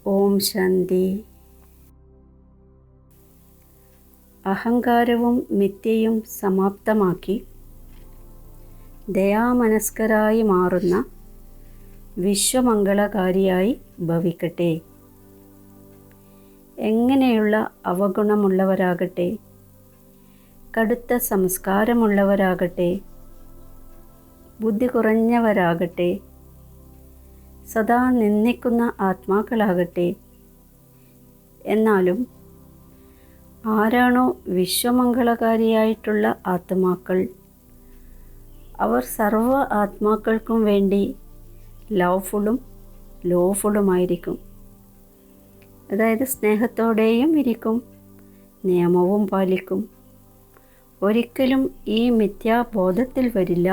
ഓം ശാന്തി. അഹങ്കാരവും മിഥ്യയും സമാപ്തമാക്കി ദയാമനസ്കരായി മാറുന്ന വിശ്വമംഗളകാരിയായി ഭവിക്കട്ടെ. എങ്ങനെയുള്ള അവഗുണമുള്ളവരാകട്ടെ, കടുത്ത സംസ്കാരമുള്ളവരാകട്ടെ, ബുദ്ധി കുറഞ്ഞവരാകട്ടെ, സദാ നിന്ദിക്കുന്ന ആത്മാക്കളാകട്ടെ, എന്നാലും ആരാണോ വിശ്വമംഗളകാരിയായിട്ടുള്ള ആത്മാക്കൾ, അവർ സർവ ആത്മാക്കൾക്കും വേണ്ടി ലവ്ഫുള്ളും ലോഫുള്ളുമായിരിക്കും. അതായത് സ്നേഹത്തോടെയും ഇരിക്കും, നിയമവും പാലിക്കും. ഒരിക്കലും ഈ മിഥ്യാബോധത്തിൽ വരില്ല.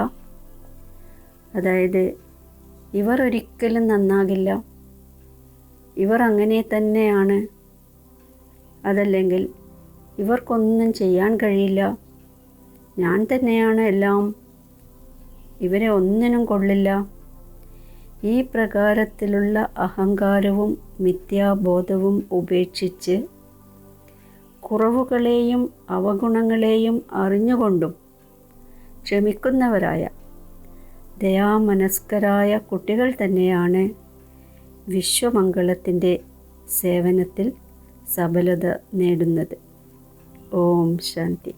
അതായത് ഇവർ ഒരിക്കലും നന്നാകില്ല, ഇവർ അങ്ങനെ തന്നെയാണ്, അതല്ലെങ്കിൽ ഇവർക്കൊന്നും ചെയ്യാൻ കഴിയില്ല, ഞാൻ തന്നെയാണ് എല്ലാം, ഇവരെ ഒന്നിനും കൊള്ളില്ല. ഈ പ്രകാരത്തിലുള്ള അഹങ്കാരവും മിഥ്യാബോധവും ഉപേക്ഷിച്ച് കുറവുകളെയും അവഗുണങ്ങളെയും അറിഞ്ഞുകൊണ്ടും ക്ഷമിക്കുന്നവരായ ദയാമനസ്കരായ കുട്ടികൾ തന്നെയാണ് വിശ്വമംഗളത്തിൻ്റെ സേവനത്തിൽ സഫലത നേടുന്നത്. ഓം ശാന്തി.